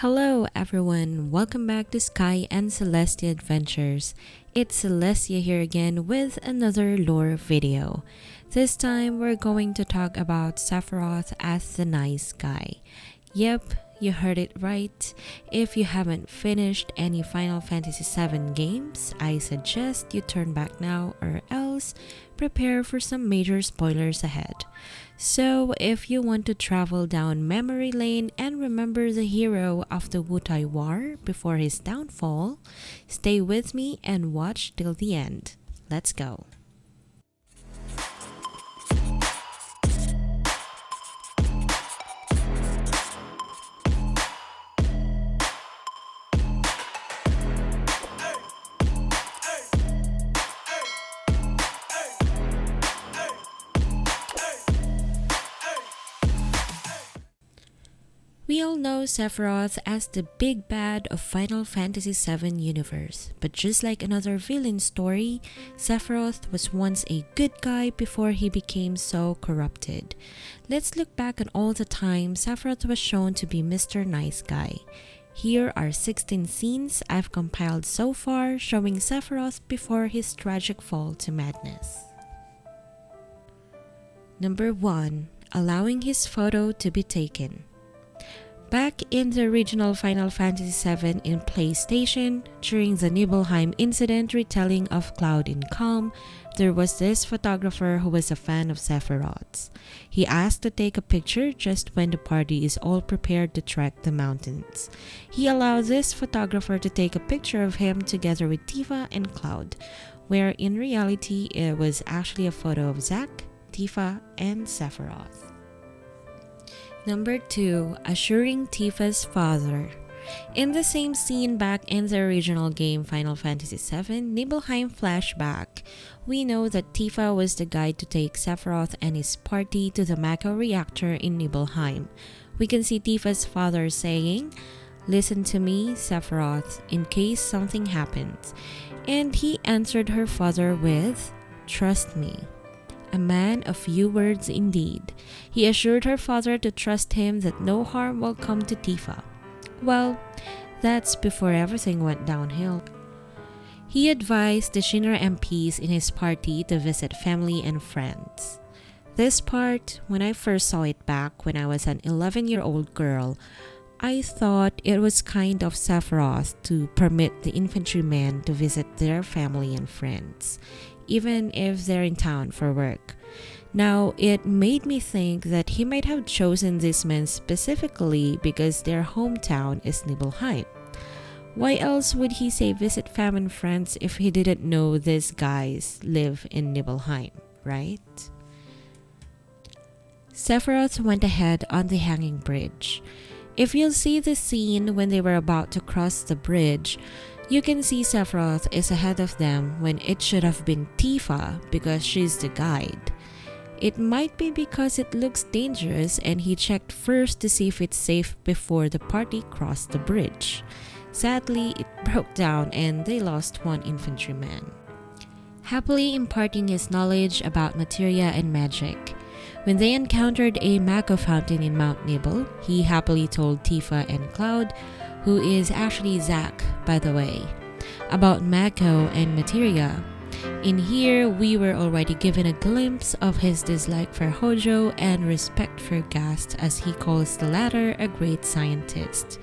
Hello everyone, welcome back to Sky and Celestia Adventures. It's Celestia here again with another lore video. This time we're going to talk about Sephiroth as the nice guy. Yep, you heard it right. If you haven't finished any Final Fantasy VII games, I suggest you turn back now or else prepare for some major spoilers ahead. So, if you want to travel down memory lane and remember the hero of the Wutai War before his downfall, stay with me and watch till the end. Let's go. We all know Sephiroth as the big bad of Final Fantasy VII universe, but just like another villain story, Sephiroth was once a good guy before he became so corrupted. Let's look back at all the time Sephiroth was shown to be Mr. Nice Guy. Here are 16 scenes I've compiled so far showing Sephiroth before his tragic fall to madness. Number 1. Allowing his photo to be taken. Back in the original Final Fantasy VII in PlayStation, during the Nibelheim incident retelling of Cloud in Calm, there was this photographer who was a fan of Sephiroth's. He asked to take a picture just when the party is all prepared to trek the mountains. He allowed this photographer to take a picture of him together with Tifa and Cloud, where in reality it was actually a photo of Zack, Tifa, and Sephiroth. Number 2. Assuring Tifa's father. In the same scene back in the original game Final Fantasy VII Nibelheim flashback, we know that Tifa was the guide to take Sephiroth and his party to the Mako reactor in Nibelheim. We can see Tifa's father saying, "Listen to me, Sephiroth, in case something happens." And he answered her father with, "Trust me." A man of few words indeed. He assured her father to trust him that no harm will come to Tifa. Well, that's before everything went downhill. He advised the Shinra MPs in his party to visit family and friends. This part, when I first saw it back when I was an 11-year-old girl, I thought it was kind of Sephiroth to permit the infantrymen to visit their family and friends, even if they're in town for work. Now, it made me think that he might have chosen these men specifically because their hometown is Nibelheim. Why else would he say visit fam and friends if he didn't know these guys live in Nibelheim, right? Sephiroth went ahead on the hanging bridge. If you'll see the scene when they were about to cross the bridge, you can see Sephiroth is ahead of them when it should have been Tifa because she's the guide. It might be because it looks dangerous and he checked first to see if it's safe before the party crossed the bridge. Sadly, it broke down and they lost one infantryman. Happily imparting his knowledge about materia and magic. When they encountered a Mako fountain in Mount Nibel, he happily told Tifa and Cloud, who is actually Zack, by the way, about Mako and materia. In here, we were already given a glimpse of his dislike for Hojo and respect for Gast, as he calls the latter a great scientist.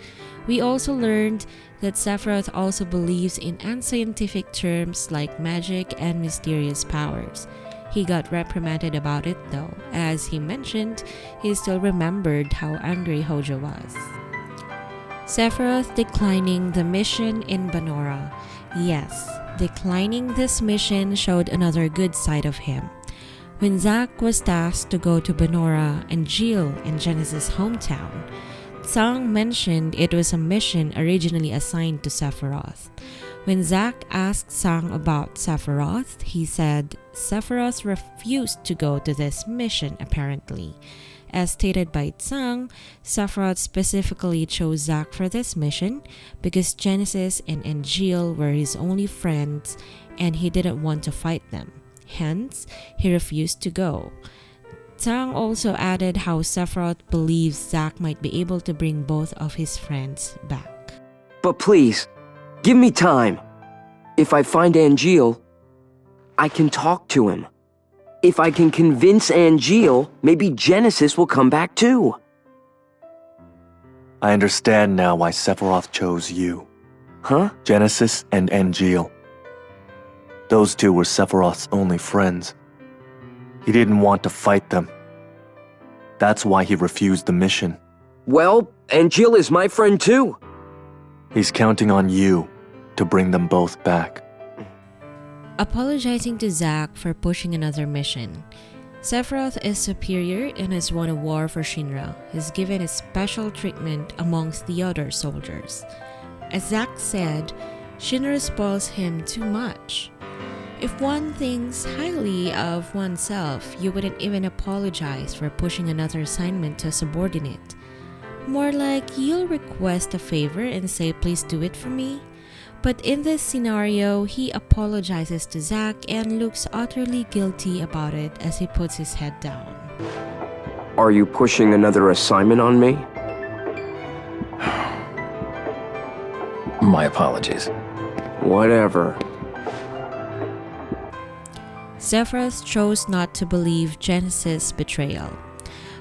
We also learned that Sephiroth also believes in unscientific terms like magic and mysterious powers. He got reprimanded about it though, as he mentioned he still remembered how angry Hojo was. Sephiroth declining the mission in Banora. Yes, declining this mission showed another good side of him. When Zack was tasked to go to Banora and Jill in Genesis' hometown, Tsang mentioned it was a mission originally assigned to Sephiroth. When Zack asked Tsang about Sephiroth, he said Sephiroth refused to go to this mission apparently. As stated by Tsang, Sephiroth specifically chose Zack for this mission because Genesis and Angeal were his only friends and he didn't want to fight them. Hence, he refused to go. Tang also added how Sephiroth believes Zack might be able to bring both of his friends back. But please, give me time. If I find Angeal, I can talk to him. If I can convince Angeal, maybe Genesis will come back too. I understand now why Sephiroth chose you. Huh? Genesis and Angeal. Those two were Sephiroth's only friends. He didn't want to fight them. That's why he refused the mission. Well, Angeal is my friend too. He's counting on you to bring them both back. Apologizing to Zack for pushing another mission. Sephiroth is superior and has won a war for Shinra. He's given a special treatment amongst the other soldiers. As Zack said, Shinra spoils him too much. If one thinks highly of oneself, you wouldn't even apologize for pushing another assignment to a subordinate. More like you'll request a favor and say, please do it for me. But in this scenario, he apologizes to Zack and looks utterly guilty about it as he puts his head down. Are you pushing another assignment on me? My apologies. Whatever. Sephiroth chose not to believe Genesis' betrayal.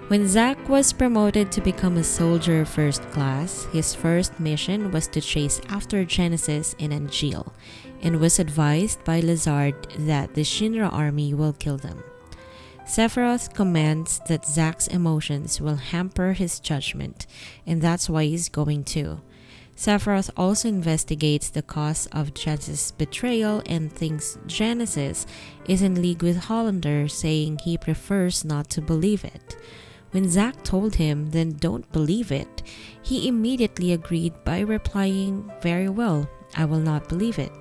When Zack was promoted to become a soldier first class, his first mission was to chase after Genesis in Angeal, and was advised by Lazard that the Shinra army will kill them. Sephiroth comments that Zack's emotions will hamper his judgment, and that's why he's going too. Sephiroth also investigates the cause of Genesis' betrayal and thinks Genesis is in league with Hollander, saying he prefers not to believe it. When Zack told him, then don't believe it, he immediately agreed by replying, very well, I will not believe it.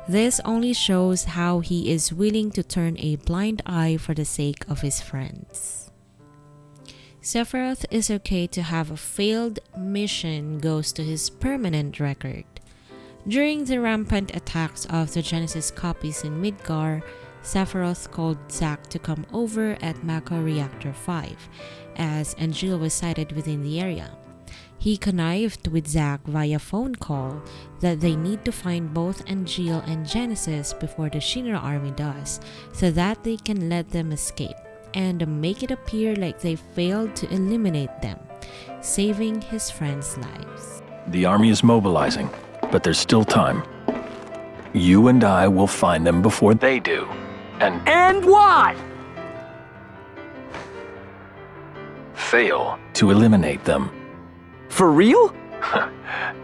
This only shows how he is willing to turn a blind eye for the sake of his friends. Sephiroth is okay to have a failed mission goes to his permanent record. During the rampant attacks of the Genesis copies in Midgar, Sephiroth called Zack to come over at Mako Reactor 5, as Angeal was sighted within the area. He connived with Zack via phone call that they need to find both Angeal and Genesis before the Shinra army does, so that they can let them escape, and make it appear like they failed to eliminate them, saving his friends' lives. The army is mobilizing, but there's still time. You and I will find them before they do. And what? Fail to eliminate them. For real?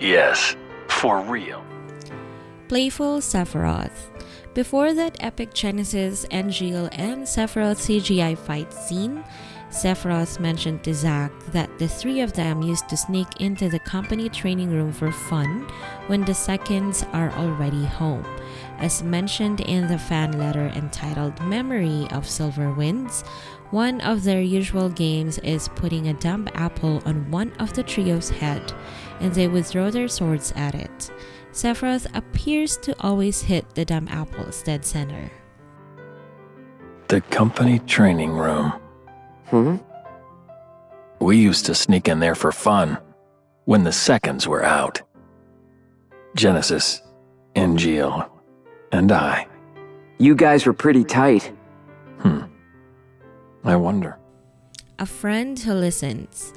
Yes, for real. Playful Sephiroth. Before that epic Genesis, Angeal, and Sephiroth CGI fight scene, Sephiroth mentioned to Zack that the three of them used to sneak into the company training room for fun when the seconds are already home. As mentioned in the fan letter entitled Memory of Silver Winds, one of their usual games is putting a dumb apple on one of the trio's head, and they would throw their swords at it. Sephiroth appears to always hit the dumb apple's dead center. The company training room. We used to sneak in there for fun when the seconds were out. Genesis, Angeal, and I. You guys were pretty tight. I wonder. A friend who listens.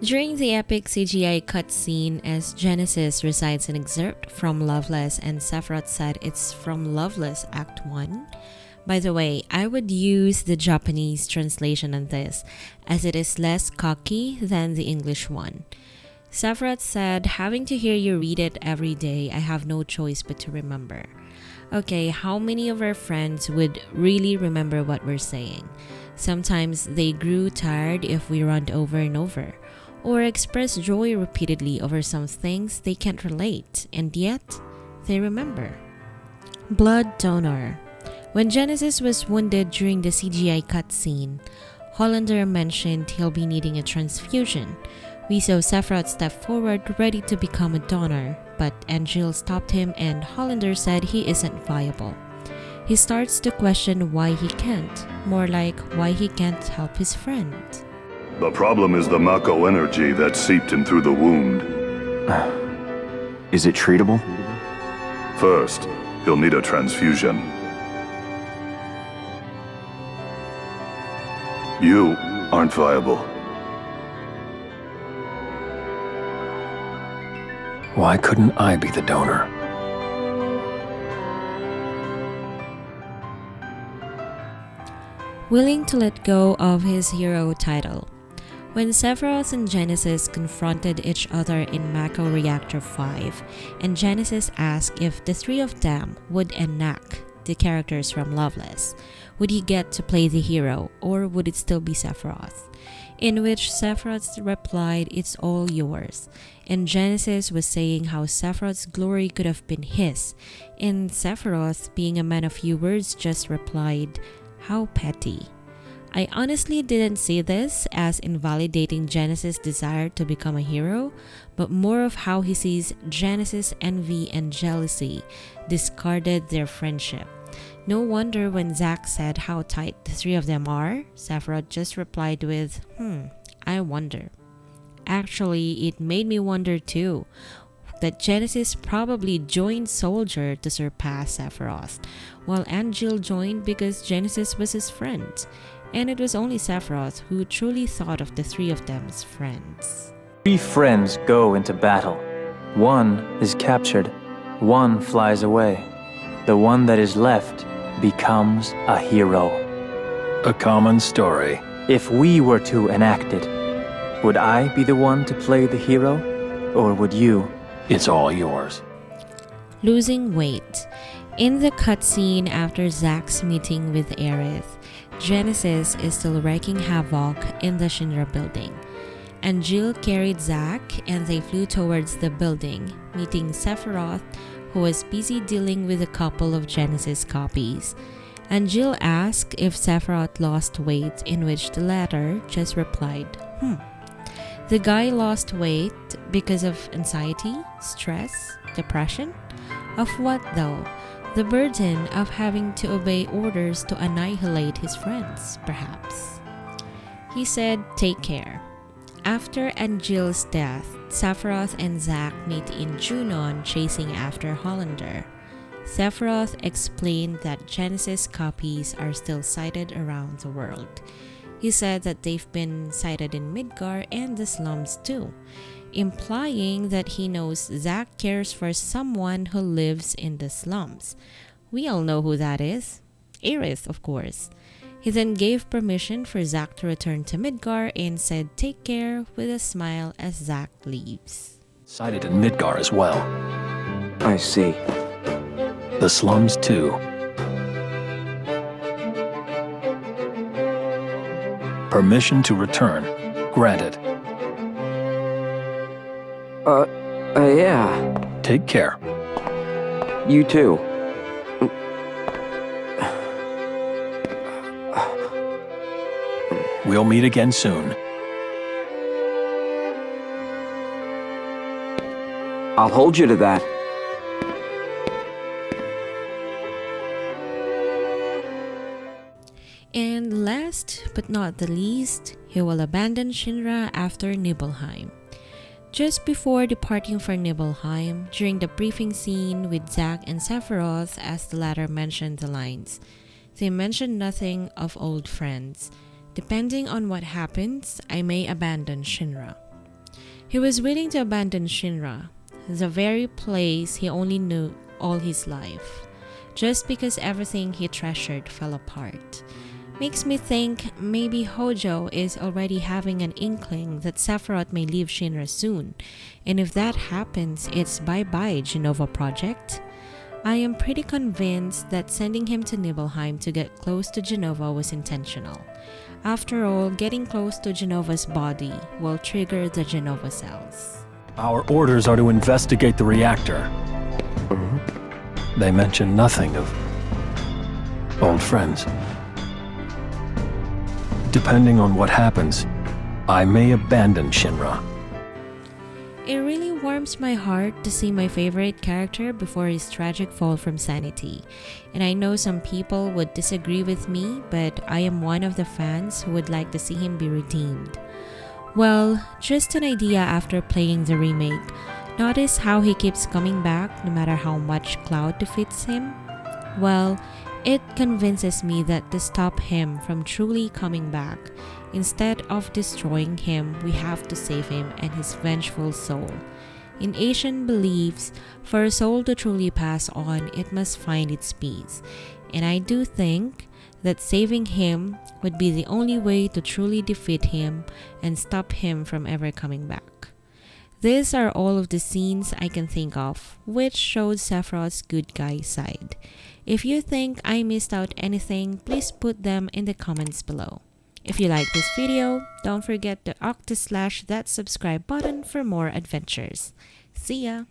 During the epic CGI cutscene as Genesis recites an excerpt from Loveless and Sephiroth said it's from Loveless Act 1. By the way, I would use the Japanese translation on this, as it is less cocky than the English one. Sephiroth said, having to hear you read it every day, I have no choice but to remember. Okay, how many of our friends would really remember what we're saying? Sometimes they grew tired if we run over and over, or express joy repeatedly over some things they can't relate, and yet they remember. Blood donor. When Genesis was wounded during the CGI cutscene, Hollander mentioned he'll be needing a transfusion. We saw Sephiroth step forward ready to become a donor, but Angeal stopped him and Hollander said he isn't viable. He starts to question why he can't, more like why he can't help his friend. The problem is the Mako energy that seeped him through the wound. Is it treatable? First, he'll need a transfusion. You aren't viable. Why couldn't I be the donor? Willing to let go of his hero title. When Sephiroth and Genesis confronted each other in Mako Reactor 5, and Genesis asked if the three of them would enact the characters from Loveless, would he get to play the hero, or would it still be Sephiroth? In which Sephiroth replied, "It's all yours," and Genesis was saying how Sephiroth's glory could have been his, and Sephiroth, being a man of few words, just replied, "How petty." I honestly didn't see this as invalidating Genesis' desire to become a hero, but more of how he sees Genesis' envy and jealousy discarded their friendship. No wonder when Zack said how tight the three of them are, Sephiroth just replied with, I wonder. Actually, it made me wonder too, that Genesis probably joined Soldier to surpass Sephiroth, while Angel joined because Genesis was his friend. And it was only Sephiroth who truly thought of the three of them as friends. 3 friends go into battle. 1 is captured. 1 flies away. The one that is left becomes a hero. A common story. If we were to enact it, would I be the one to play the hero? Or would you? It's all yours. Losing weight. In the cutscene after Zack's meeting with Aerith, Genesis is still wreaking havoc in the Shinra building. Angel carried Zack and they flew towards the building, meeting Sephiroth, who was busy dealing with a couple of Genesis copies. Angel asked if Sephiroth lost weight, in which the latter just replied, The guy lost weight because of anxiety, stress, depression? Of what though? The burden of having to obey orders to annihilate his friends, perhaps. He said, "Take care." After Angel's death, Sephiroth and Zack meet in Junon chasing after Hollander. Sephiroth explained that Genesis copies are still sighted around the world. He said that they've been sighted in Midgar and the slums too, implying that he knows Zack cares for someone who lives in the slums. We all know who that is. Aerith, of course. He then gave permission for Zack to return to Midgar and said take care with a smile as Zack leaves. Sighted in Midgar as well. I see. The slums too. Permission to return. Granted. Yeah. Take care. You too. We'll meet again soon. I'll hold you to that. And last but not the least, he will abandon Shinra after Nibelheim. Just before departing for Nibelheim, during the briefing scene with Zack and Sephiroth, as the latter mentioned the lines, they mentioned nothing of old friends. Depending on what happens, I may abandon Shinra. He was willing to abandon Shinra, the very place he only knew all his life, just because everything he treasured fell apart. Makes me think maybe Hojo is already having an inkling that Sephiroth may leave Shinra soon, and if that happens, it's bye-bye Genova project. I am pretty convinced that sending him to Nibelheim to get close to Genova was intentional. After all, getting close to Genova's body will trigger the Genova cells. Our orders are to investigate the reactor. They mention nothing of old friends. Depending on what happens, I may abandon Shinra. It really warmed warms my heart to see my favorite character before his tragic fall from sanity. And I know some people would disagree with me, but I am one of the fans who would like to see him be redeemed. Well, just an idea after playing the remake. Notice how he keeps coming back no matter how much Cloud defeats him? Well, it convinces me that to stop him from truly coming back, instead of destroying him, we have to save him and his vengeful soul. In Asian beliefs, for a soul to truly pass on, it must find its peace. And I do think that saving him would be the only way to truly defeat him and stop him from ever coming back. These are all of the scenes I can think of, which showed Sephiroth's good guy side. If you think I missed out anything, please put them in the comments below. If you like this video, don't forget to /that subscribe button for more adventures. See ya!